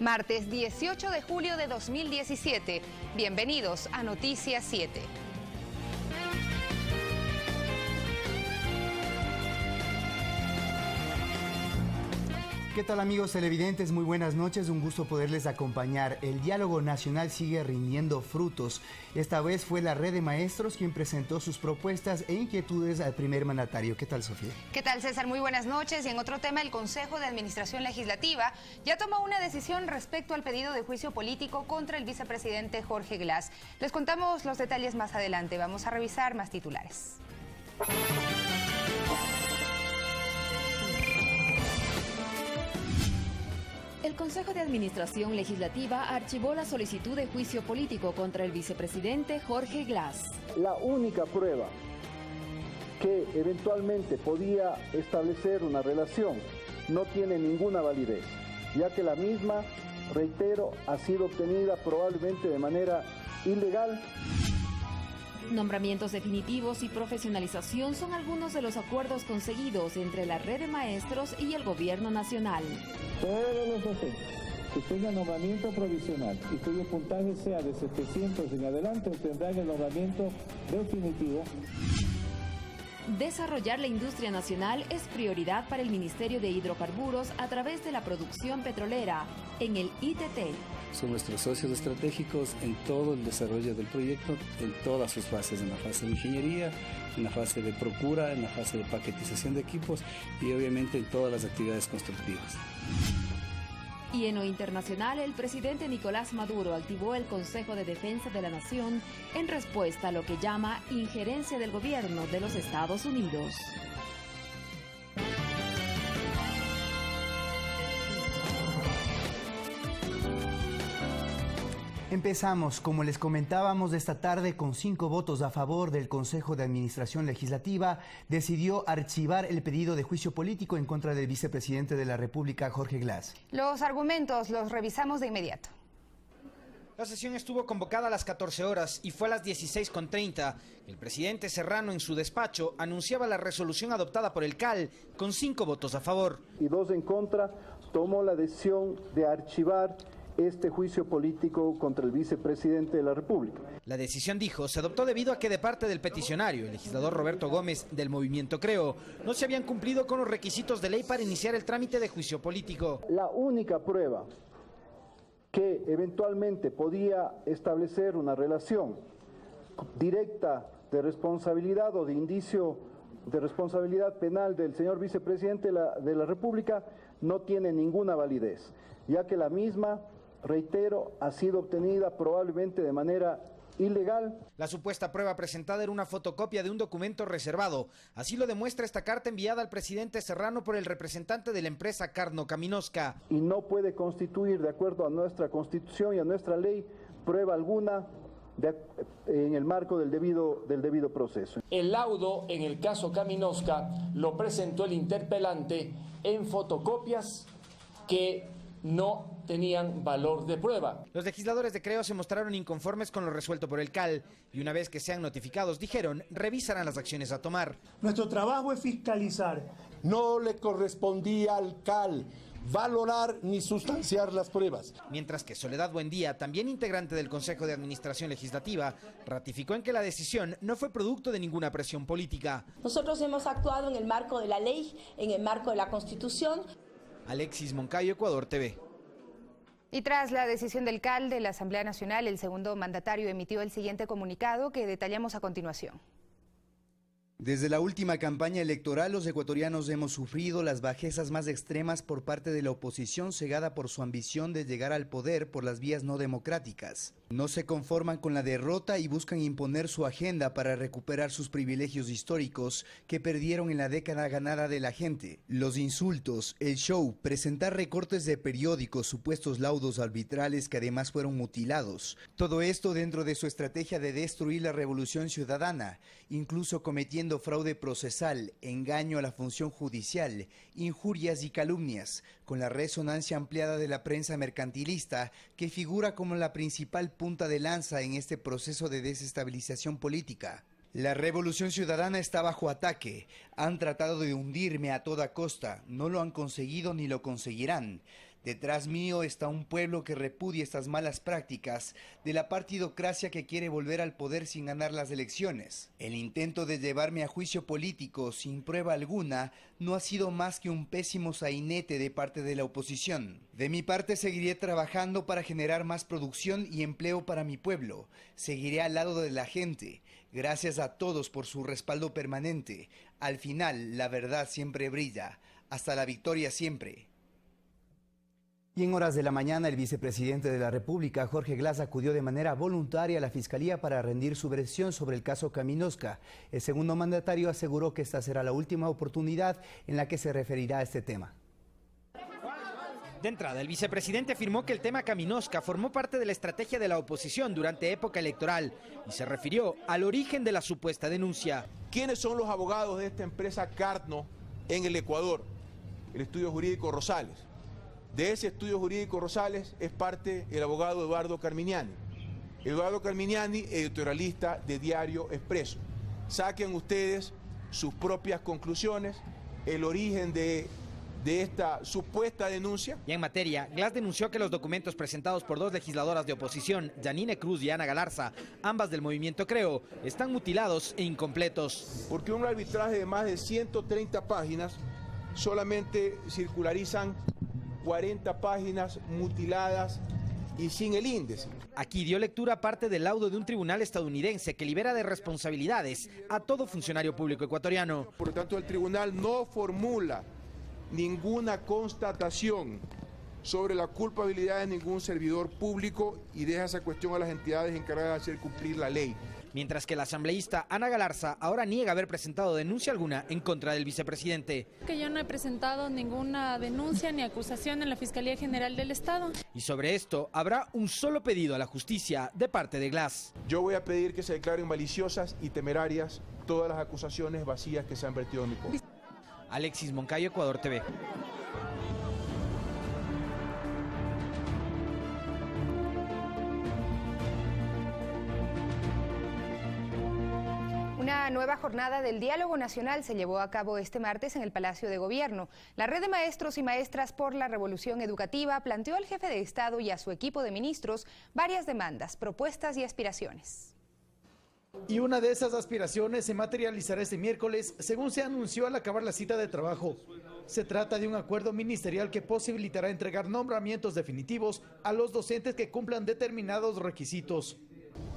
martes 18 de julio de 2017. Bienvenidos a Noticias 7. ¿Qué tal, amigos televidentes? Muy buenas noches, un gusto poderles acompañar. El diálogo nacional sigue rindiendo frutos. Esta vez fue la Red de Maestros quien presentó sus propuestas e inquietudes al primer mandatario. ¿Qué tal, Sofía? ¿Qué tal, César? Muy buenas noches. Y en otro tema, el Consejo de Administración Legislativa ya tomó una decisión respecto al pedido de juicio político contra el vicepresidente Jorge Glass. Les contamos los detalles más adelante. Vamos a revisar más titulares. El Consejo de Administración Legislativa archivó la solicitud de juicio político contra el vicepresidente Jorge Glass. La única prueba que eventualmente podía establecer una relación no tiene ninguna validez, ya que la misma, reitero, ha sido obtenida probablemente de manera ilegal. Nombramientos definitivos y profesionalización son algunos de los acuerdos conseguidos entre la Red de Maestros y el Gobierno Nacional. Todos los docentes que tengan nombramiento provisional y cuyo puntaje sea de 700 en adelante obtendrán el nombramiento definitivo. Desarrollar la industria nacional es prioridad para el Ministerio de Hidrocarburos a través de la producción petrolera en el ITT. Son nuestros socios estratégicos en todo el desarrollo del proyecto, en todas sus fases, en la fase de ingeniería, en la fase de procura, en la fase de paquetización de equipos y obviamente en todas las actividades constructivas. Y en lo internacional, el presidente Nicolás Maduro activó el Consejo de Defensa de la Nación en respuesta a lo que llama injerencia del gobierno de los Estados Unidos. Empezamos, como les comentábamos, esta tarde con 5 votos a favor del Consejo de Administración Legislativa, decidió archivar el pedido de juicio político en contra del vicepresidente de la República, Jorge Glass. Los argumentos los revisamos de inmediato. La sesión estuvo convocada a las 14 horas y fue a las 16:30. El presidente Serrano en su despacho anunciaba la resolución adoptada por el CAL con 5 votos a favor. Y 2 en contra, tomó la decisión de archivar este juicio político contra el vicepresidente de la República. La decisión, dijo, se adoptó debido a que de parte del peticionario, el legislador Roberto Gómez del Movimiento Creo, no se habían cumplido con los requisitos de ley para iniciar el trámite de juicio político. La única prueba que eventualmente podía establecer una relación directa de responsabilidad o de indicio de responsabilidad penal del señor vicepresidente de la República no tiene ninguna validez, ya que la misma, reitero, ha sido obtenida probablemente de manera ilegal. La supuesta prueba presentada era una fotocopia de un documento reservado. Así lo demuestra esta carta enviada al presidente Serrano por el representante de la empresa Carno Caminosca. Y no puede constituir, de acuerdo a nuestra Constitución y a nuestra ley, prueba alguna en el marco del debido proceso. El laudo en el caso Caminosca lo presentó el interpelante en fotocopias que no tenían valor de prueba. Los legisladores de Creo se mostraron inconformes con lo resuelto por el CAL y una vez que sean notificados, dijeron, revisarán las acciones a tomar. Nuestro trabajo es fiscalizar. No le correspondía al CAL valorar ni sustanciar las pruebas. Mientras que Soledad Buendía, también integrante del Consejo de Administración Legislativa, ratificó en que la decisión no fue producto de ninguna presión política. Nosotros hemos actuado en el marco de la ley, en el marco de la Constitución. Alexis Moncayo, Ecuador TV. Y tras la decisión del CAL de la Asamblea Nacional, el segundo mandatario emitió el siguiente comunicado que detallamos a continuación. Desde la última campaña electoral, los ecuatorianos hemos sufrido las bajezas más extremas por parte de la oposición cegada por su ambición de llegar al poder por las vías no democráticas. No se conforman con la derrota y buscan imponer su agenda para recuperar sus privilegios históricos que perdieron en la década ganada de la gente. Los insultos, el show, presentar recortes de periódicos, supuestos laudos arbitrales que además fueron mutilados. Todo esto dentro de su estrategia de destruir la revolución ciudadana, incluso cometiendo fraude procesal, engaño a la función judicial, injurias y calumnias, con la resonancia ampliada de la prensa mercantilista que figura como la principal punta de lanza en este proceso de desestabilización política. La revolución ciudadana está bajo ataque. Han tratado de hundirme a toda costa. No lo han conseguido ni lo conseguirán. Detrás mío está un pueblo que repudia estas malas prácticas de la partidocracia que quiere volver al poder sin ganar las elecciones. El intento de llevarme a juicio político sin prueba alguna no ha sido más que un pésimo sainete de parte de la oposición. De mi parte seguiré trabajando para generar más producción y empleo para mi pueblo. Seguiré al lado de la gente. Gracias a todos por su respaldo permanente. Al final, la verdad siempre brilla. Hasta la victoria siempre. Y en horas de la mañana, el vicepresidente de la República, Jorge Glass, acudió de manera voluntaria a la Fiscalía para rendir su versión sobre el caso Caminosca. El segundo mandatario aseguró que esta será la última oportunidad en la que se referirá a este tema. De entrada, el vicepresidente afirmó que el tema Caminosca formó parte de la estrategia de la oposición durante época electoral y se refirió al origen de la supuesta denuncia. ¿Quiénes son los abogados de esta empresa Carno en el Ecuador? El estudio jurídico Rosales. De ese estudio jurídico Rosales es parte el abogado Eduardo Carminiani. Eduardo Carminiani, editorialista de Diario Expreso. Saquen ustedes sus propias conclusiones, el origen de esta supuesta denuncia. Y en materia, Glass denunció que los documentos presentados por dos legisladoras de oposición, Yanine Cruz y Ana Galarza, ambas del movimiento Creo, están mutilados e incompletos. Porque un arbitraje de más de 130 páginas solamente circularizan 40 páginas mutiladas y sin el índice. Aquí dio lectura parte del laudo de un tribunal estadounidense que libera de responsabilidades a todo funcionario público ecuatoriano. Por lo tanto, el tribunal no formula ninguna constatación sobre la culpabilidad de ningún servidor público y deja esa cuestión a las entidades encargadas de hacer cumplir la ley. Mientras que la asambleísta Ana Galarza ahora niega haber presentado denuncia alguna en contra del vicepresidente. Que yo no he presentado ninguna denuncia ni acusación en la Fiscalía General del Estado. Y sobre esto habrá un solo pedido a la justicia de parte de Glass. Yo voy a pedir que se declaren maliciosas y temerarias todas las acusaciones vacías que se han vertido en mi contra. Alexis Moncayo, Ecuador TV. Una nueva jornada del Diálogo Nacional se llevó a cabo este martes en el Palacio de Gobierno. La Red de Maestros y Maestras por la Revolución Educativa planteó al jefe de Estado y a su equipo de ministros varias demandas, propuestas y aspiraciones. Y una de esas aspiraciones se materializará este miércoles, según se anunció al acabar la cita de trabajo. Se trata de un acuerdo ministerial que posibilitará entregar nombramientos definitivos a los docentes que cumplan determinados requisitos.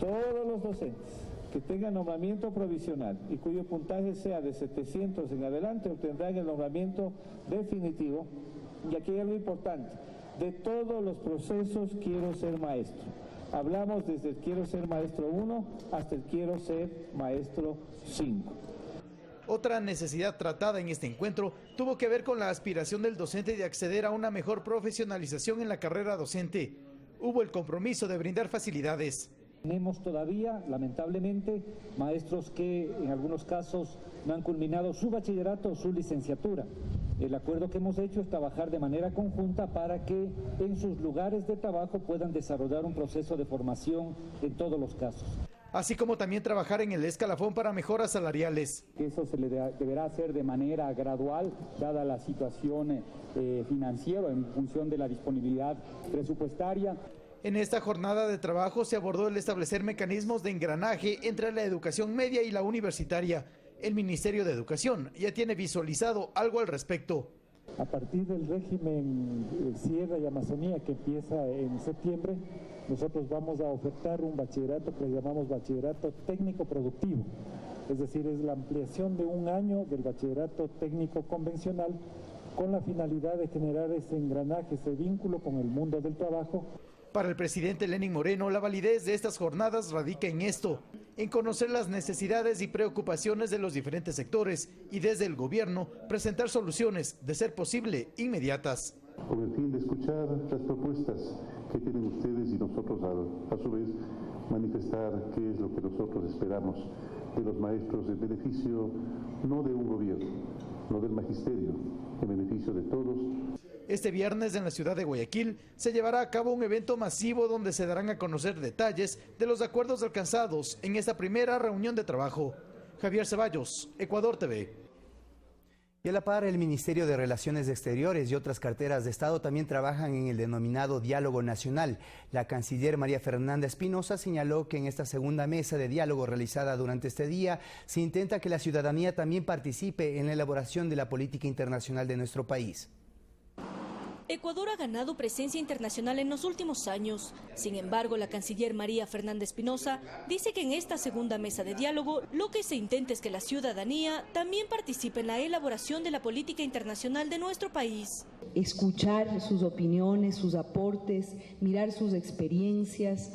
Todos los docentes que tengan nombramiento provisional y cuyo puntaje sea de 700 en adelante obtendrán el nombramiento definitivo. Y aquí hay algo importante, de todos los procesos quiero ser maestro. Hablamos desde el quiero ser maestro 1 hasta el quiero ser maestro 5. Otra necesidad tratada en este encuentro tuvo que ver con la aspiración del docente de acceder a una mejor profesionalización en la carrera docente. Hubo el compromiso de brindar facilidades. Tenemos todavía, lamentablemente, maestros que en algunos casos no han culminado su bachillerato o su licenciatura. El acuerdo que hemos hecho es trabajar de manera conjunta para que en sus lugares de trabajo puedan desarrollar un proceso de formación en todos los casos. Así como también trabajar en el escalafón para mejoras salariales. Eso se le deberá hacer de manera gradual, dada la situación financiera, en función de la disponibilidad presupuestaria. En esta jornada de trabajo se abordó el establecer mecanismos de engranaje entre la educación media y la universitaria. El Ministerio de Educación ya tiene visualizado algo al respecto. A partir del régimen Sierra y Amazonía que empieza en septiembre, nosotros vamos a ofertar un bachillerato que le llamamos bachillerato técnico productivo. Es decir, es la ampliación de un año del bachillerato técnico convencional con la finalidad de generar ese engranaje, ese vínculo con el mundo del trabajo. Para el presidente Lenín Moreno, la validez de estas jornadas radica en esto, en conocer las necesidades y preocupaciones de los diferentes sectores y desde el gobierno presentar soluciones, de ser posible, inmediatas. Con el fin de escuchar las propuestas que tienen ustedes y nosotros a su vez manifestar qué es lo que nosotros esperamos de los maestros en beneficio no de un gobierno, no del magisterio, en beneficio de todos. Este viernes en la ciudad de Guayaquil se llevará a cabo un evento masivo donde se darán a conocer detalles de los acuerdos alcanzados en esta primera reunión de trabajo. Javier Ceballos, Ecuador TV. Y a la par, el Ministerio de Relaciones Exteriores y otras carteras de Estado también trabajan en el denominado diálogo nacional. La canciller María Fernanda Espinosa señaló que en esta segunda mesa de diálogo realizada durante este día se intenta que la ciudadanía también participe en la elaboración de la política internacional de nuestro país. Ecuador ha ganado presencia internacional en los últimos años. Sin embargo, la canciller María Fernanda Espinosa dice que en esta segunda mesa de diálogo lo que se intenta es que la ciudadanía también participe en la elaboración de la política internacional de nuestro país. Escuchar sus opiniones, sus aportes, mirar sus experiencias,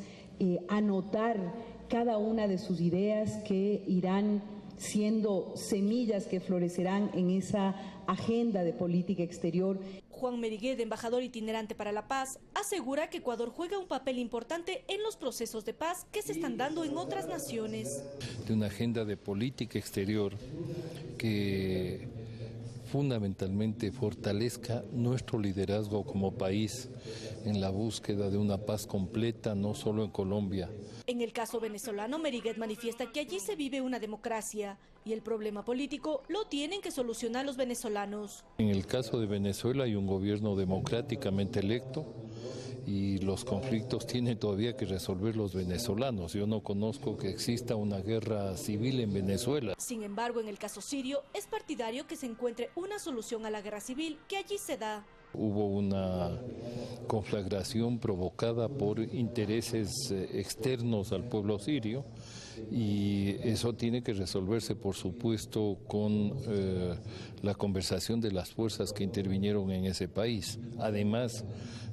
anotar cada una de sus ideas que irán siendo semillas que florecerán en esa agenda de política exterior. Juan Meriguet, embajador itinerante para la paz, asegura que Ecuador juega un papel importante en los procesos de paz que se están dando en otras naciones. De una agenda de política exterior que fundamentalmente fortalezca nuestro liderazgo como país en la búsqueda de una paz completa, no solo en Colombia. En el caso venezolano, Meriguet manifiesta que allí se vive una democracia y el problema político lo tienen que solucionar los venezolanos. En el caso de Venezuela hay un gobierno democráticamente electo y los conflictos tienen todavía que resolver los venezolanos. Yo no conozco que exista una guerra civil en Venezuela. Sin embargo, en el caso sirio, es partidario que se encuentre una solución a la guerra civil que allí se da. Hubo una conflagración provocada por intereses externos al pueblo sirio y eso tiene que resolverse, por supuesto, con la conversación de las fuerzas que intervinieron en ese país, además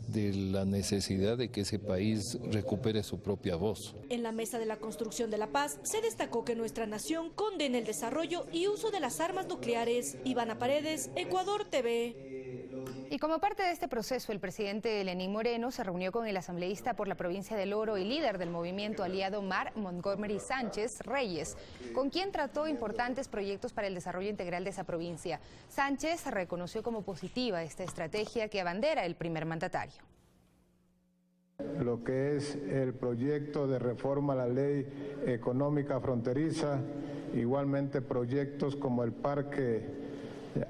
de la necesidad de que ese país recupere su propia voz. En la mesa de la construcción de la paz se destacó que nuestra nación condena el desarrollo y uso de las armas nucleares. Ivana Paredes, Ecuador TV. Y como parte de este proceso, el presidente Lenín Moreno se reunió con el asambleísta por la provincia del Oro y líder del movimiento aliado Mar, Montgomery Sánchez Reyes, con quien trató importantes proyectos para el desarrollo integral de esa provincia. Sánchez reconoció como positiva esta estrategia que abandera el primer mandatario. Lo que es el proyecto de reforma a la ley económica fronteriza, igualmente proyectos como el parque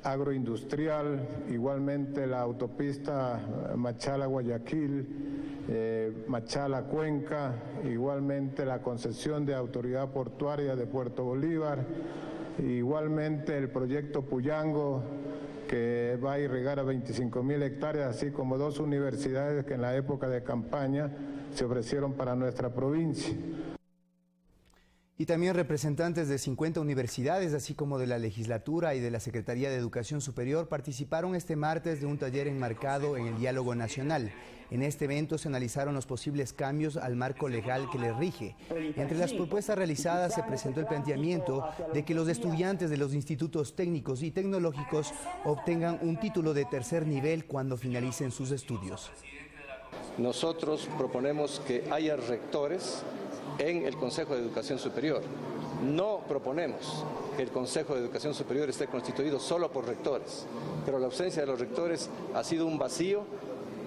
agroindustrial, igualmente la autopista Machala-Guayaquil, Machala-Cuenca, igualmente la concesión de autoridad portuaria de Puerto Bolívar, igualmente el proyecto Puyango, que va a irrigar a 25.000 hectáreas, así como 2 universidades que en la época de campaña se ofrecieron para nuestra provincia. Y también representantes de 50 universidades, así como de la legislatura y de la Secretaría de Educación Superior, participaron este martes de un taller enmarcado en el diálogo nacional. En este evento se analizaron los posibles cambios al marco legal que les rige. Entre las propuestas realizadas se presentó el planteamiento de que los estudiantes de los institutos técnicos y tecnológicos obtengan un título de tercer nivel cuando finalicen sus estudios. Nosotros proponemos que haya rectores en el Consejo de Educación Superior. No proponemos que el Consejo de Educación Superior esté constituido solo por rectores, pero la ausencia de los rectores ha sido un vacío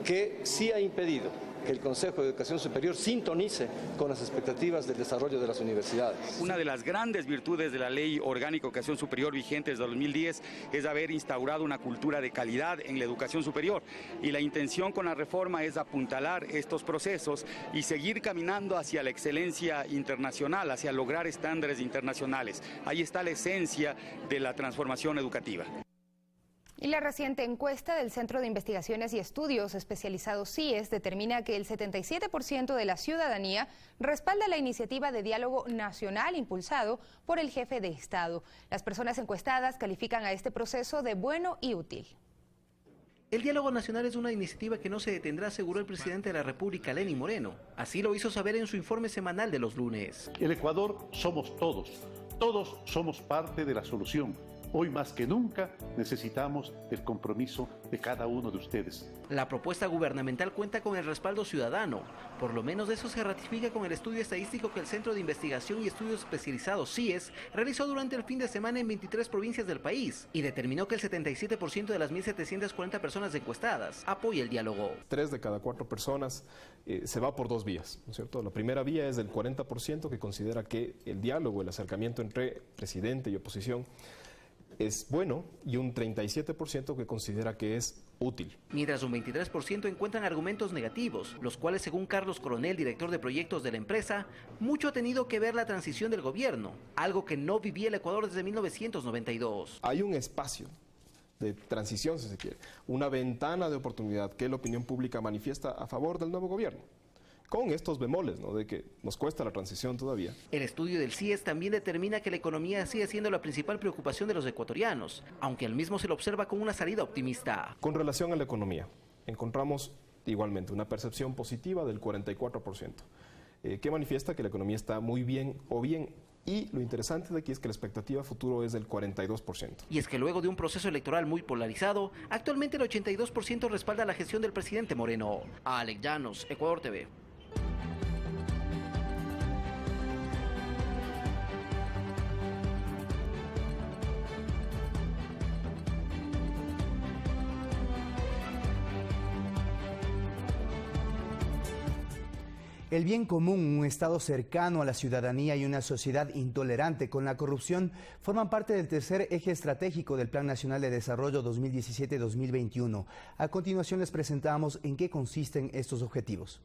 que sí ha impedido que el Consejo de Educación Superior sintonice con las expectativas del desarrollo de las universidades. Una de las grandes virtudes de la Ley Orgánica de Educación Superior vigente desde 2010 es haber instaurado una cultura de calidad en la educación superior, y la intención con la reforma es apuntalar estos procesos y seguir caminando hacia la excelencia internacional, hacia lograr estándares internacionales. Ahí está la esencia de la transformación educativa. Y la reciente encuesta del Centro de Investigaciones y Estudios Especializados CIES determina que el 77% de la ciudadanía respalda la iniciativa de diálogo nacional impulsado por el jefe de Estado. Las personas encuestadas califican a este proceso de bueno y útil. El diálogo nacional es una iniciativa que no se detendrá, aseguró el presidente de la República, Lenín Moreno. Así lo hizo saber en su informe semanal de los lunes. El Ecuador somos todos. Todos somos parte de la solución. Hoy más que nunca necesitamos el compromiso de cada uno de ustedes. La propuesta gubernamental cuenta con el respaldo ciudadano. Por lo menos eso se ratifica con el estudio estadístico que el Centro de Investigación y Estudios Especializados CIES realizó durante el fin de semana en 23 provincias del país y determinó que el 77% de las 1.740 personas encuestadas apoya el diálogo. 3 de cada 4 personas se va por 2 vías, ¿no es cierto? La primera vía es del 40% que considera que el diálogo, el acercamiento entre presidente y oposición es bueno y un 37% que considera que es útil. Mientras un 23% encuentran argumentos negativos, los cuales, según Carlos Coronel, director de proyectos de la empresa, mucho ha tenido que ver la transición del gobierno, algo que no vivía el Ecuador desde 1992. Hay un espacio de transición, si se quiere, una ventana de oportunidad que la opinión pública manifiesta a favor del nuevo gobierno, con estos bemoles, ¿no?, de que nos cuesta la transición todavía. El estudio del CIES también determina que la economía sigue siendo la principal preocupación de los ecuatorianos, aunque al mismo se lo observa con una salida optimista. Con relación a la economía, encontramos igualmente una percepción positiva del 44%, que manifiesta que la economía está muy bien o bien. Y lo interesante de aquí es que la expectativa futuro es del 42%. Y es que luego de un proceso electoral muy polarizado, actualmente el 82% respalda la gestión del presidente Moreno. Alex Llanos, Ecuador TV. El bien común, un Estado cercano a la ciudadanía y una sociedad intolerante con la corrupción forman parte del tercer eje estratégico del Plan Nacional de Desarrollo 2017-2021. A continuación les presentamos en qué consisten estos objetivos.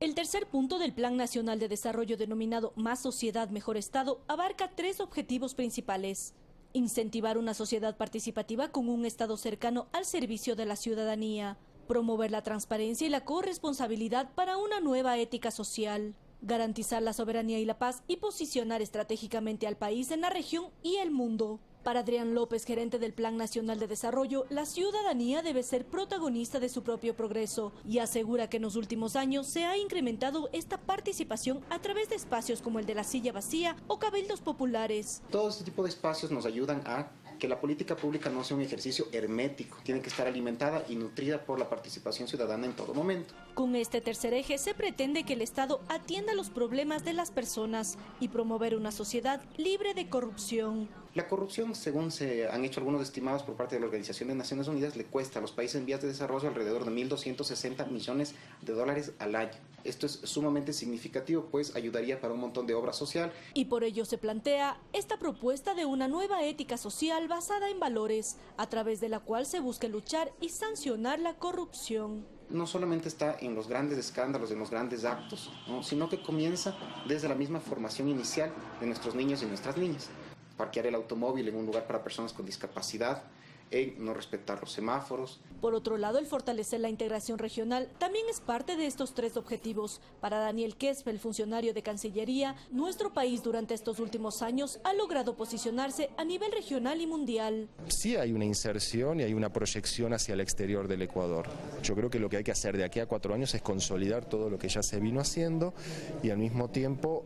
El tercer punto del Plan Nacional de Desarrollo denominado Más Sociedad, Mejor Estado abarca 3 objetivos principales. Incentivar una sociedad participativa con un Estado cercano al servicio de la ciudadanía. Promover la transparencia y la corresponsabilidad para una nueva ética social. Garantizar la soberanía y la paz y posicionar estratégicamente al país en la región y el mundo. Para Adrián López, gerente del Plan Nacional de Desarrollo, la ciudadanía debe ser protagonista de su propio progreso y asegura que en los últimos años se ha incrementado esta participación a través de espacios como el de la silla vacía o cabildos populares. Todo este tipo de espacios nos ayudan a que la política pública no sea un ejercicio hermético, tiene que estar alimentada y nutrida por la participación ciudadana en todo momento. Con este tercer eje se pretende que el Estado atienda los problemas de las personas y promover una sociedad libre de corrupción. La corrupción, según se han hecho algunos estimados por parte de la Organización de Naciones Unidas, le cuesta a los países en vías de desarrollo alrededor de 1.260 millones de dólares al año. Esto es sumamente significativo, pues ayudaría para un montón de obra social. Y por ello se plantea esta propuesta de una nueva ética social basada en valores, a través de la cual se busque luchar y sancionar la corrupción. No solamente está en los grandes escándalos, en los grandes actos, ¿no?, sino que comienza desde la misma formación inicial de nuestros niños y nuestras niñas. Parquear el automóvil en un lugar para personas con discapacidad, en no respetar los semáforos. Por otro lado, el fortalecer la integración regional también es parte de estos 3 objetivos. Para Daniel Quespe, el funcionario de Cancillería, nuestro país durante estos últimos años ha logrado posicionarse a nivel regional y mundial. Sí hay una inserción y hay una proyección hacia el exterior del Ecuador. Yo creo que lo que hay que hacer de aquí a 4 años es consolidar todo lo que ya se vino haciendo y al mismo tiempo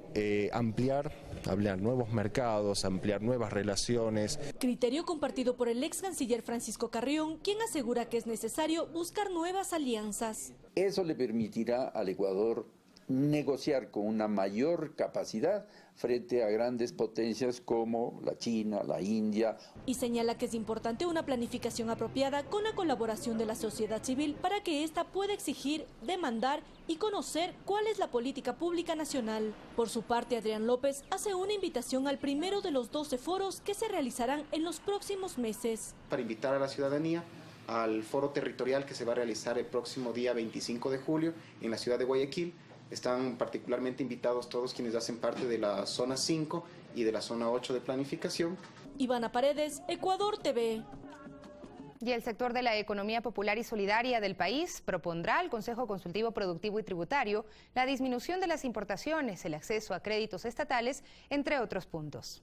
ampliar nuevos mercados, ampliar nuevas relaciones. Criterio compartido por el ex canciller Francisco Carrión, quien asegura que es necesario buscar nuevas alianzas. Eso le permitirá al Ecuador negociar con una mayor capacidad frente a grandes potencias como la China, la India. Y señala que es importante una planificación apropiada con la colaboración de la sociedad civil para que ésta pueda exigir, demandar y conocer cuál es la política pública nacional. Por su parte, Adrián López hace una invitación al primero de los 12 foros que se realizarán en los próximos meses. Para invitar a la ciudadanía al foro territorial que se va a realizar el próximo día 25 de julio en la ciudad de Guayaquil. Están particularmente invitados todos quienes hacen parte de la zona 5 y de la zona 8 de planificación. Ivana Paredes, Ecuador TV. Y el sector de la economía popular y solidaria del país propondrá al Consejo Consultivo Productivo y Tributario la disminución de las importaciones, el acceso a créditos estatales, entre otros puntos.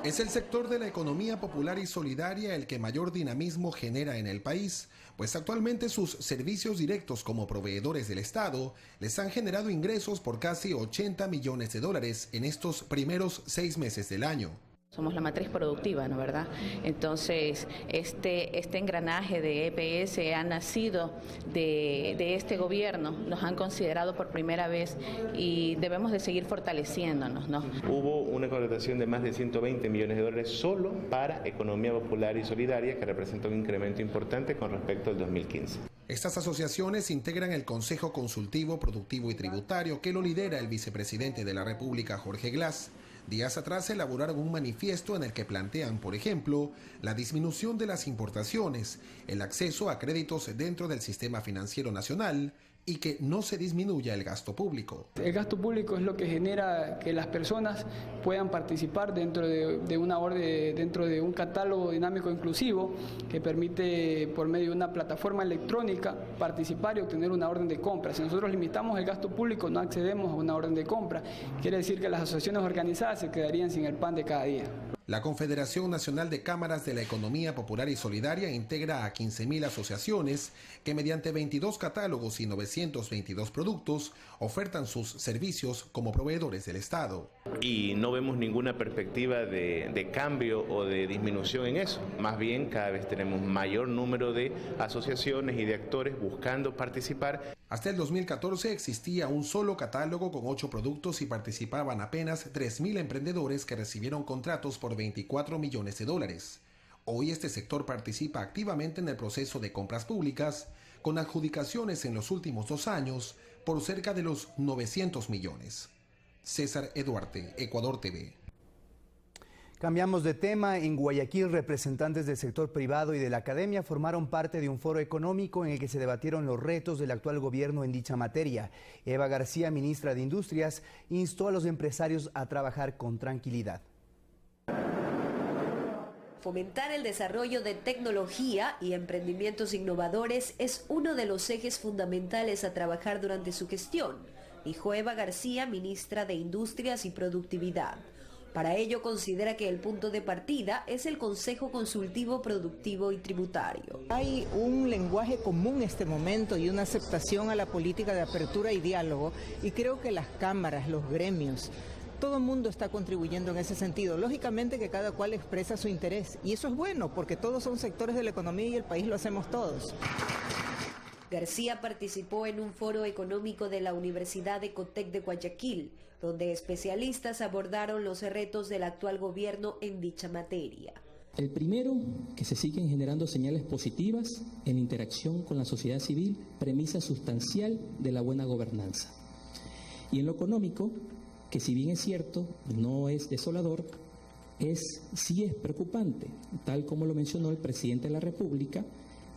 Es el sector de la economía popular y solidaria el que mayor dinamismo genera en el país, pues actualmente sus servicios directos como proveedores del Estado les han generado ingresos por casi 80 millones de dólares en estos primeros 6 meses del año. Somos la matriz productiva, ¿no verdad? Entonces, este engranaje de EPS ha nacido de este gobierno, nos han considerado por primera vez y debemos de seguir fortaleciéndonos, ¿no? Hubo una contratación de más de 120 millones de dólares solo para economía popular y solidaria, que representa un incremento importante con respecto al 2015. Estas asociaciones integran el Consejo Consultivo Productivo y Tributario, que lo lidera el vicepresidente de la República, Jorge Glass. Días atrás elaboraron un manifiesto en el que plantean, por ejemplo, la disminución de las importaciones, el acceso a créditos dentro del sistema financiero nacional y que no se disminuya el gasto público. El gasto público es lo que genera que las personas puedan participar dentro de una orden, dentro de un catálogo dinámico inclusivo que permite por medio de una plataforma electrónica participar y obtener una orden de compra. Si nosotros limitamos el gasto público, no accedemos a una orden de compra. Quiere decir que las asociaciones organizadas se quedarían sin el pan de cada día. La Confederación Nacional de Cámaras de la Economía Popular y Solidaria integra a 15.000 asociaciones que mediante 22 catálogos y 922 productos ofertan sus servicios como proveedores del Estado. Y no vemos ninguna perspectiva de cambio o de disminución en eso. Más bien, cada vez tenemos mayor número de asociaciones y de actores buscando participar. Hasta el 2014 existía un solo catálogo con 8 productos y participaban apenas 3.000 emprendedores que recibieron contratos por 24 millones de dólares. Hoy este sector participa activamente en el proceso de compras públicas, con adjudicaciones en los últimos 2 años por cerca de los 900 millones. César Eduarte, Ecuador TV. Cambiamos de tema. En Guayaquil, representantes del sector privado y de la academia formaron parte de un foro económico en el que se debatieron los retos del actual gobierno en dicha materia. Eva García, ministra de Industrias, instó a los empresarios a trabajar con tranquilidad. Fomentar el desarrollo de tecnología y emprendimientos innovadores es uno de los ejes fundamentales a trabajar durante su gestión, dijo Eva García, ministra de Industrias y Productividad. Para ello considera que el punto de partida es el Consejo Consultivo Productivo y Tributario. Hay un lenguaje común en este momento y una aceptación a la política de apertura y diálogo, y creo que las cámaras, los gremios, todo el mundo está contribuyendo en ese sentido. Lógicamente que cada cual expresa su interés, y eso es bueno porque todos son sectores de la economía y el país lo hacemos todos. García participó en un foro económico de la Universidad Ecotec de Guayaquil, donde especialistas abordaron los retos del actual gobierno en dicha materia. El primero, que se siguen generando señales positivas en interacción con la sociedad civil, premisa sustancial de la buena gobernanza. Y en lo económico, que si bien es cierto, no es desolador, sí es preocupante, tal como lo mencionó el presidente de la República.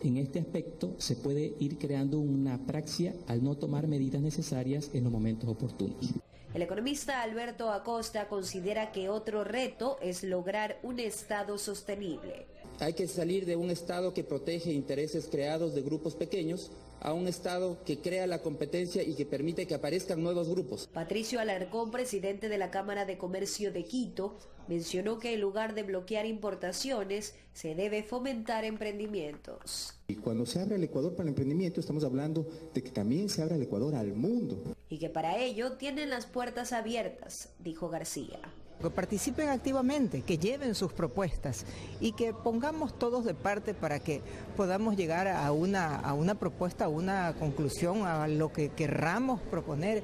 En este aspecto se puede ir creando una apraxia al no tomar medidas necesarias en los momentos oportunos. El economista Alberto Acosta considera que otro reto es lograr un Estado sostenible. Hay que salir de un Estado que protege intereses creados de grupos pequeños a un Estado que crea la competencia y que permite que aparezcan nuevos grupos. Patricio Alarcón, presidente de la Cámara de Comercio de Quito, mencionó que en lugar de bloquear importaciones, se debe fomentar emprendimientos. Y cuando se abre el Ecuador para el emprendimiento, estamos hablando de que también se abra el Ecuador al mundo. Y que para ello tienen las puertas abiertas, dijo García. Que participen activamente, que lleven sus propuestas y que pongamos todos de parte para que podamos llegar a una propuesta, a una conclusión, a lo que querramos proponer,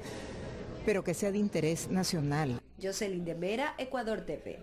pero que sea de interés nacional. Jocelyn de Mera, Ecuador TV.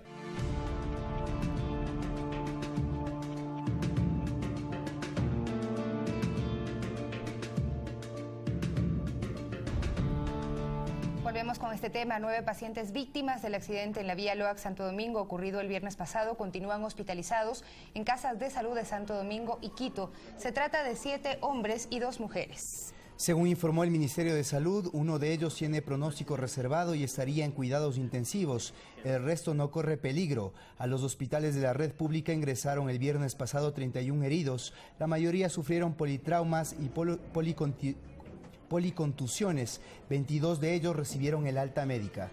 Volvemos con este tema. 9 pacientes víctimas del accidente en la vía Loac Santo Domingo ocurrido el viernes pasado continúan hospitalizados en casas de salud de Santo Domingo y Quito. Se trata de 7 hombres y 2 mujeres. Según informó el Ministerio de Salud, uno de ellos tiene pronóstico reservado y estaría en cuidados intensivos. El resto no corre peligro. A los hospitales de la red pública ingresaron el viernes pasado 31 heridos. La mayoría sufrieron politraumas y policontusiones. 22 de ellos recibieron el alta médica.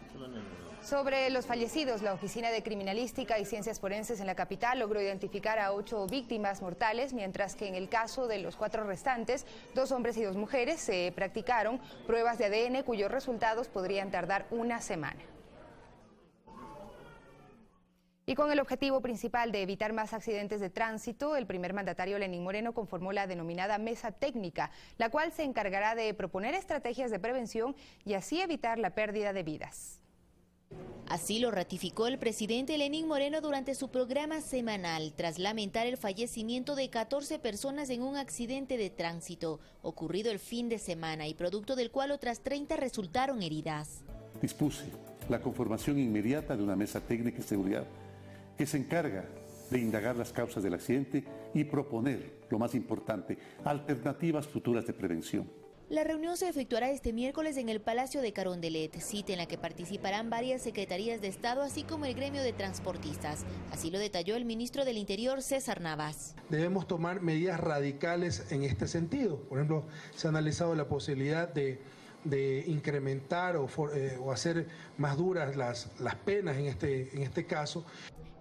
Sobre los fallecidos, la Oficina de Criminalística y Ciencias Forenses en la capital logró identificar a 8 víctimas mortales, mientras que en el caso de los 4 restantes, 2 hombres y 2 mujeres, se practicaron pruebas de ADN cuyos resultados podrían tardar una semana. Y con el objetivo principal de evitar más accidentes de tránsito, el primer mandatario Lenín Moreno conformó la denominada Mesa Técnica, la cual se encargará de proponer estrategias de prevención y así evitar la pérdida de vidas. Así lo ratificó el presidente Lenín Moreno durante su programa semanal, tras lamentar el fallecimiento de 14 personas en un accidente de tránsito ocurrido el fin de semana y producto del cual otras 30 resultaron heridas. Dispuse la conformación inmediata de una mesa técnica de seguridad que se encarga de indagar las causas del accidente y proponer, lo más importante, alternativas futuras de prevención. La reunión se efectuará este miércoles en el Palacio de Carondelet, cita en la que participarán varias secretarías de Estado, así como el gremio de transportistas. Así lo detalló el ministro del Interior, César Navas. Debemos tomar medidas radicales en este sentido. Por ejemplo, se ha analizado la posibilidad de incrementar o hacer más duras las penas en este caso.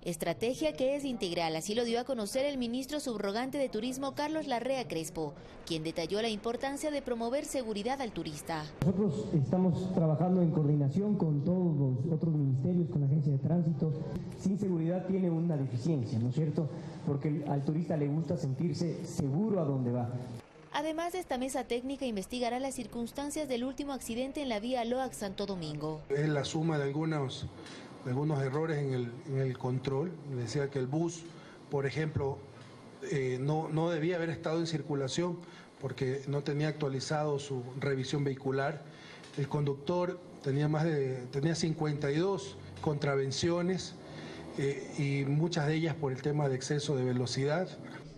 Estrategia que es integral, así lo dio a conocer el ministro subrogante de Turismo, Carlos Larrea Crespo, quien detalló la importancia de promover seguridad al turista. Nosotros estamos trabajando en coordinación con todos los otros ministerios, con la Agencia de Tránsito. Sin seguridad tiene una deficiencia, ¿no es cierto? Porque al turista le gusta sentirse seguro a donde va. Además, esta mesa técnica investigará las circunstancias del último accidente en la vía Loax-Santo Domingo. Es la suma de algunos errores en el control. Decía que el bus, por ejemplo, no debía haber estado en circulación porque no tenía actualizado su revisión vehicular. El conductor tenía 52 contravenciones y muchas de ellas por el tema de exceso de velocidad.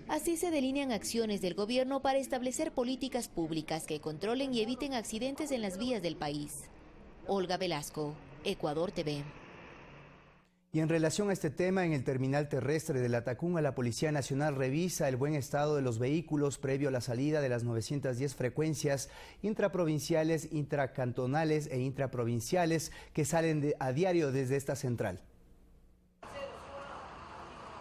Así se delinean acciones del gobierno para establecer políticas públicas que controlen y eviten accidentes en las vías del país. Olga Velasco, Ecuador TV. Y en relación a este tema, en el terminal terrestre de La Tacunga, la Policía Nacional revisa el buen estado de los vehículos previo a la salida de las 910 frecuencias intraprovinciales, intracantonales e intraprovinciales que salen a diario desde esta central.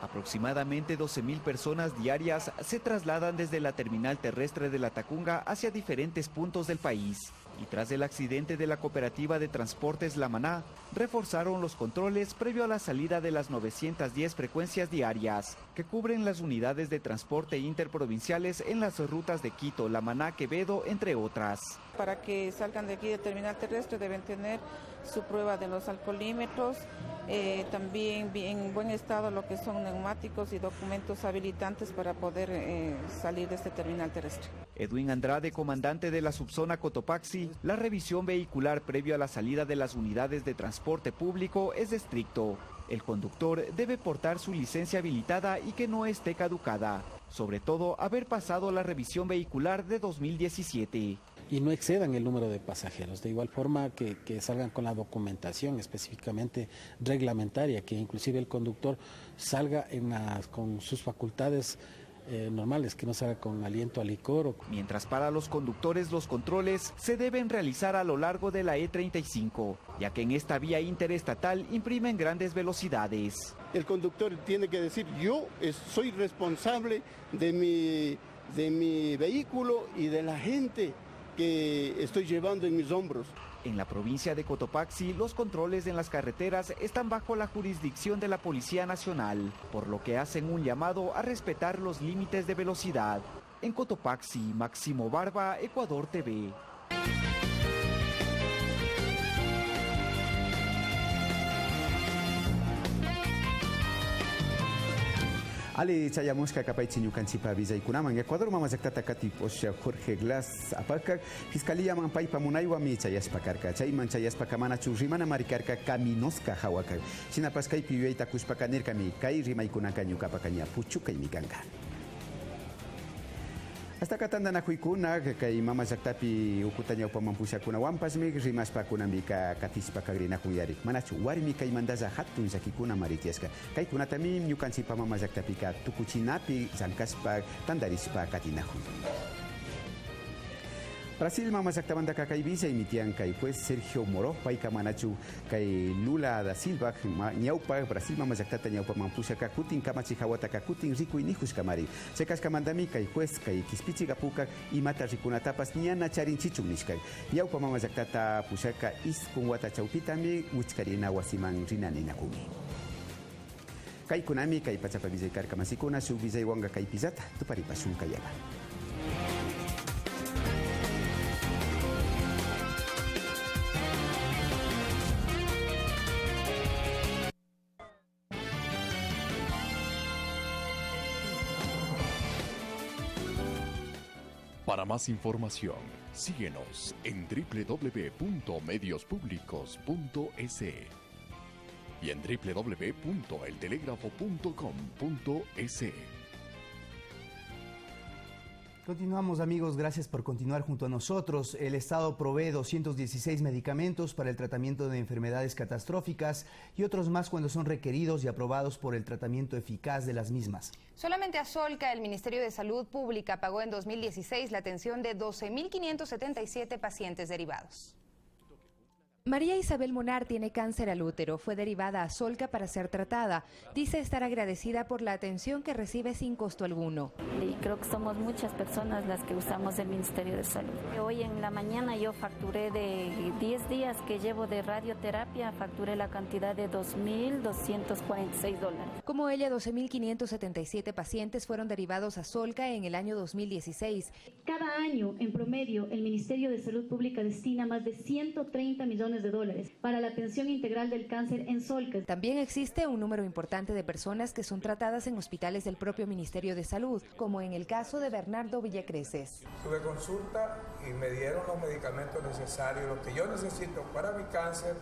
Aproximadamente 12.000 personas diarias se trasladan desde la terminal terrestre de La Tacunga hacia diferentes puntos del país. Y tras el accidente de la cooperativa de transportes La Maná, reforzaron los controles previo a la salida de las 910 frecuencias diarias, que cubren las unidades de transporte interprovinciales en las rutas de Quito, La Maná, Quevedo, entre otras. Para que salgan de aquí del terminal terrestre deben tener su prueba de los alcoholímetros, también en buen estado lo que son neumáticos y documentos habilitantes para poder salir de este terminal terrestre. Edwin Andrade, comandante de la subzona Cotopaxi, la revisión vehicular previo a la salida de las unidades de transporte público es estricto. El conductor debe portar su licencia habilitada y que no esté caducada. Sobre todo, haber pasado la revisión vehicular de 2017. Y no excedan el número de pasajeros, de igual forma que salgan con la documentación específicamente reglamentaria, que inclusive el conductor salga con sus facultades normales, que no salga con aliento a licor. Mientras para los conductores los controles se deben realizar a lo largo de la E35, ya que en esta vía interestatal imprimen grandes velocidades. El conductor tiene que decir: yo soy responsable de mi vehículo y de la gente que estoy llevando en mis hombros. En la provincia de Cotopaxi, los controles en las carreteras están bajo la jurisdicción de la Policía Nacional, por lo que hacen un llamado a respetar los límites de velocidad. En Cotopaxi, Máximo Barba, Ecuador TV. Ali chayamusca capaichiñu cancipa visaykunaman Ecuador mamallakta katiposha Jorge Glass apaka Fiscalía manpaypa munaywanmi chayaspa karka chayman chayaspa kamanachu rimana marikarka Caminosca hawaka chinapaskaypi yuyayta kushpaka nirkami kay rimaykunaka ñukapa kaña puchukaymi kanka. Hasta katandanakuykunak kay mamallaktapi ukutañawpaman pushakunawanpasmi rimashpakunami katispa grinakuyarik manachu warmi kaymantaqa hatun llakikuna maritiasqa kaykunatami ñukanchikpa mamallaktapiqa tukuchinapi llankaspa tandarishpa katinakun. Brasil mamallaktamantaka kay visaymi kay juez Sergio Moro payka manachu kay Lula da Silva ñawpa Brasil mamallaktata ñawpaman pushaka kutin kamachi hawataka kutin rikuynijushkamari chaykaskamantami kay juez kay kispichiqa puka imata rikunatapas ñana charinchichun nishkay ñawpa mamallaktata pushaka iskun wata chawpitami wichkarina wasiman rinaninakumi. Kaykunami kay pachapa visaykarka masikuna shuk visaywanqa kay pisata tuparipashunqallaqa. Para más información, Síguenos en www.mediospublicos.es y en www.eltelegrafo.com.es. Continuamos, amigos, gracias por continuar junto a nosotros. El Estado provee 216 medicamentos para el tratamiento de enfermedades catastróficas y otros más cuando son requeridos y aprobados por el tratamiento eficaz de las mismas. Solamente a Solca, el Ministerio de Salud Pública pagó en 2016 la atención de 12.577 pacientes derivados. María Isabel Monar tiene cáncer al útero, fue derivada a Solca para ser tratada. Dice estar agradecida por la atención que recibe sin costo alguno. Y creo que somos muchas personas las que usamos el Ministerio de Salud. Hoy en la mañana yo facturé de 10 días que llevo de radioterapia, facturé la cantidad de $2.246. Como ella, 12.577 pacientes fueron derivados a Solca en el año 2016. Cada año, en promedio, el Ministerio de Salud Pública destina más de 130 millones de dólares para la atención integral del cáncer en Solca. También existe un número importante de personas que son tratadas en hospitales del propio Ministerio de Salud, como en el caso de Bernardo Villacreces. Tuve consulta y me dieron los medicamentos necesarios, lo que yo necesito para mi cáncer,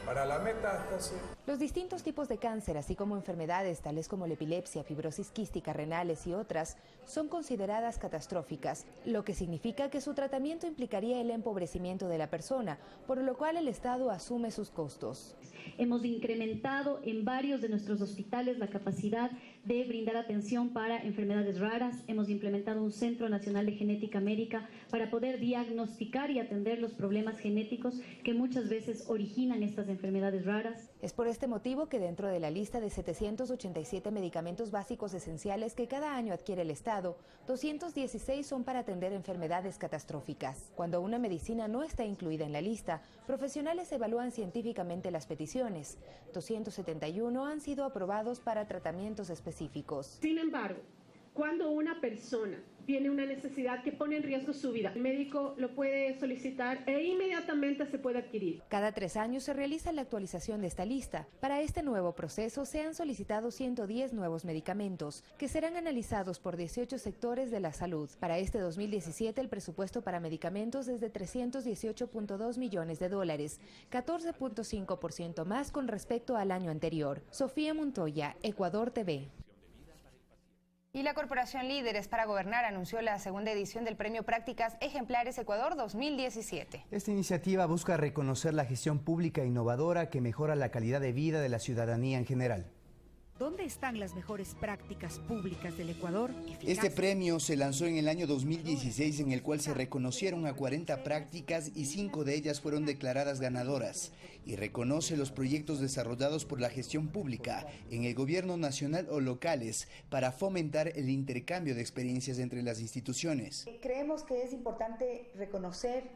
para la metástasis. Los distintos tipos de cáncer, así como enfermedades tales como la epilepsia, fibrosis quística, renales y otras, son consideradas catastróficas, lo que significa que su tratamiento implicaría el empobrecimiento de la persona, por lo cual el Estado asume sus costos. Hemos incrementado en varios de nuestros hospitales la capacidad de brindar atención para enfermedades raras. Hemos implementado un Centro Nacional de Genética Médica para poder diagnosticar y atender los problemas genéticos que muchas veces originan estas enfermedades raras. Es por este motivo que dentro de la lista de 787 medicamentos básicos esenciales que cada año adquiere el Estado, 216 son para atender enfermedades catastróficas. Cuando una medicina no está incluida en la lista, profesionales evalúan científicamente las peticiones. 271 han sido aprobados para tratamientos específicos. Sin embargo, cuando una persona tiene una necesidad que pone en riesgo su vida, el médico lo puede solicitar e inmediatamente se puede adquirir. Cada 3 años se realiza la actualización de esta lista. Para este nuevo proceso se han solicitado 110 nuevos medicamentos que serán analizados por 18 sectores de la salud. Para este 2017 el presupuesto para medicamentos es de $318.2 millones, 14.5% más con respecto al año anterior. Sofía Montoya, Ecuador TV. Y la Corporación Líderes para Gobernar anunció la segunda edición del Premio Prácticas Ejemplares Ecuador 2017. Esta iniciativa busca reconocer la gestión pública innovadora que mejora la calidad de vida de la ciudadanía en general. ¿Dónde están las mejores prácticas públicas del Ecuador? Este premio se lanzó en el año 2016, en el cual se reconocieron a 40 prácticas y 5 de ellas fueron declaradas ganadoras, y reconoce los proyectos desarrollados por la gestión pública en el gobierno nacional o locales para fomentar el intercambio de experiencias entre las instituciones. Creemos que es importante reconocer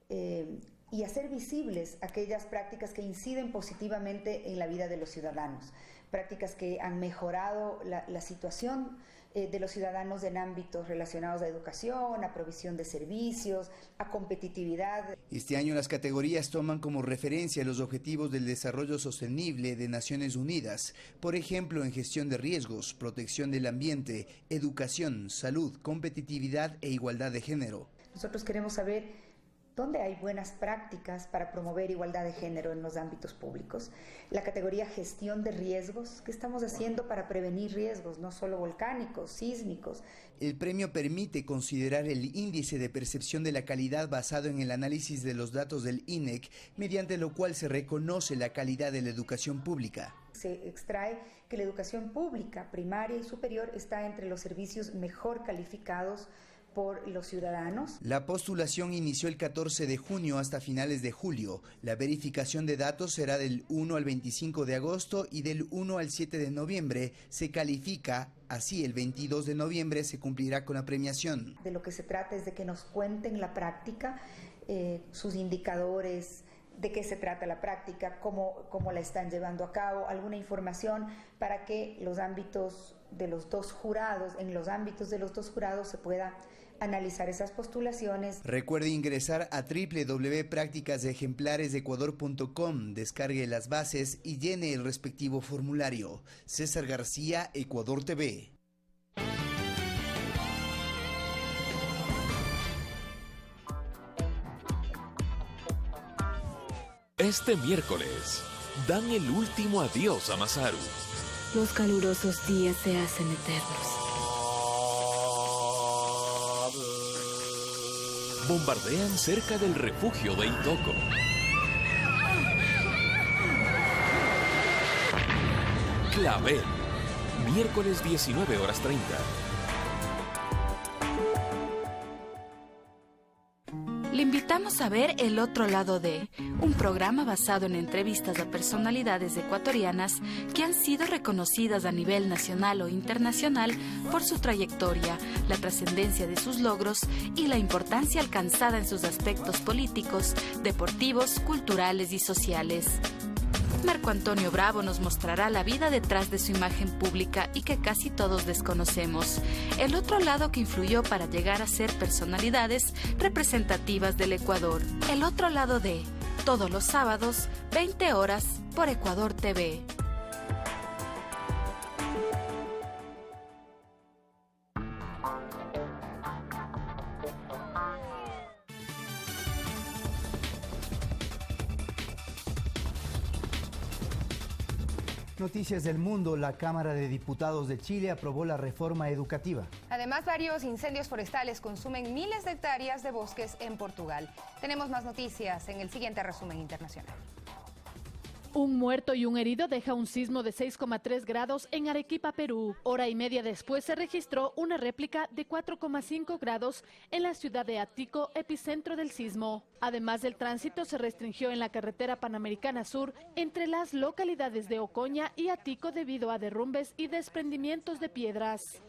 y hacer visibles aquellas prácticas que inciden positivamente en la vida de los ciudadanos, prácticas que han mejorado la situación de los ciudadanos en ámbitos relacionados a educación, a provisión de servicios, a competitividad. Este año las categorías toman como referencia los Objetivos del Desarrollo Sostenible de Naciones Unidas, por ejemplo en gestión de riesgos, protección del ambiente, educación, salud, competitividad e igualdad de género. Nosotros queremos saber ¿dónde hay buenas prácticas para promover igualdad de género en los ámbitos públicos? La categoría gestión de riesgos, ¿qué estamos haciendo para prevenir riesgos, no solo volcánicos, sísmicos? El premio permite considerar el índice de percepción de la calidad basado en el análisis de los datos del INEC, mediante lo cual se reconoce la calidad de la educación pública. Se extrae que la educación pública, primaria y superior, está entre los servicios mejor calificados por los ciudadanos. La postulación inició el 14 de junio hasta finales de julio. La verificación de datos será del 1 al 25 de agosto y del 1 al 7 de noviembre se califica. Así, el 22 de noviembre se cumplirá con la premiación. De lo que se trata es de que nos cuenten la práctica, sus indicadores, de qué se trata la práctica, cómo la están llevando a cabo, alguna información para que en los ámbitos de los dos jurados se pueda analizar esas postulaciones. Recuerde ingresar a www.prácticasejemplaresecuador.com, descargue las bases y llene el respectivo formulario. César García, Ecuador TV. Este miércoles, dan el último adiós a Masaru. Los calurosos días se hacen eternos. Bombardean cerca del refugio de Itoko. Clavel, miércoles 19:30. Le invitamos a ver El Otro Lado de, un programa basado en entrevistas a personalidades ecuatorianas que han sido reconocidas a nivel nacional o internacional por su trayectoria, la trascendencia de sus logros y la importancia alcanzada en sus aspectos políticos, deportivos, culturales y sociales. Marco Antonio Bravo nos mostrará la vida detrás de su imagen pública y que casi todos desconocemos. El otro lado que influyó para llegar a ser personalidades representativas del Ecuador. El otro lado de, todos los sábados, 20 horas, por Ecuador TV. Noticias del mundo. La Cámara de Diputados de Chile aprobó la reforma educativa. Además, varios incendios forestales consumen miles de hectáreas de bosques en Portugal. Tenemos más noticias en el siguiente resumen internacional. Un muerto y un herido deja un sismo de 6,3 grados en Arequipa, Perú. Hora y media después se registró una réplica de 4,5 grados en la ciudad de Atico, epicentro del sismo. Además, el tránsito se restringió en la carretera Panamericana Sur entre las localidades de Ocoña y Atico debido a derrumbes y desprendimientos de piedras.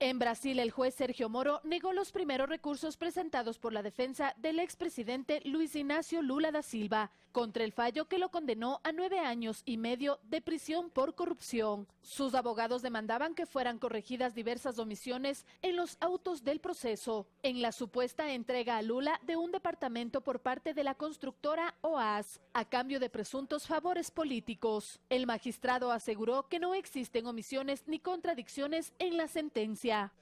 En Brasil, el juez Sergio Moro negó los primeros recursos presentados por la defensa del expresidente Luis Ignacio Lula da Silva contra el fallo que lo condenó a 9 años y medio de prisión por corrupción. Sus abogados demandaban que fueran corregidas diversas omisiones en los autos del proceso, en la supuesta entrega a Lula de un departamento por parte de la constructora OAS, a cambio de presuntos favores políticos. El magistrado aseguró que no existen omisiones ni contradicciones en la sentencia.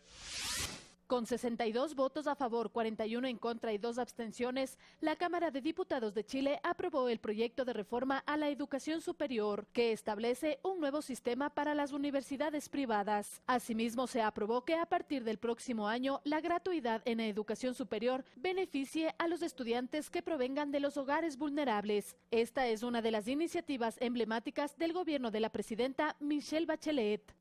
Con 62 votos a favor, 41 en contra y 2 abstenciones, la Cámara de Diputados de Chile aprobó el proyecto de reforma a la educación superior, que establece un nuevo sistema para las universidades privadas. Asimismo, se aprobó que a partir del próximo año, la gratuidad en la educación superior beneficie a los estudiantes que provengan de los hogares vulnerables. Esta es una de las iniciativas emblemáticas del gobierno de la presidenta Michelle Bachelet.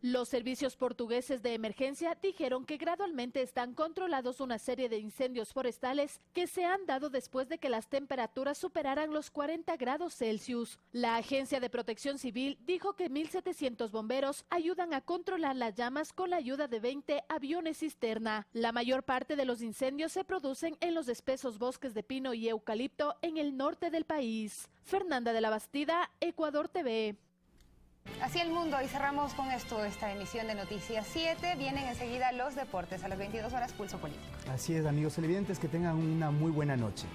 Los servicios portugueses de emergencia dijeron que gradualmente están controlados una serie de incendios forestales que se han dado después de que las temperaturas superaran los 40 grados Celsius. La Agencia de Protección Civil dijo que 1.700 bomberos ayudan a controlar las llamas con la ayuda de 20 aviones cisterna. La mayor parte de los incendios se producen en los espesos bosques de pino y eucalipto en el norte del país. Fernanda de la Bastida, Ecuador TV. Así el mundo, y cerramos con esto esta emisión de Noticias 7. Vienen enseguida los deportes a las 22 horas, Pulso Político. Así es, amigos televidentes, que tengan una muy buena noche.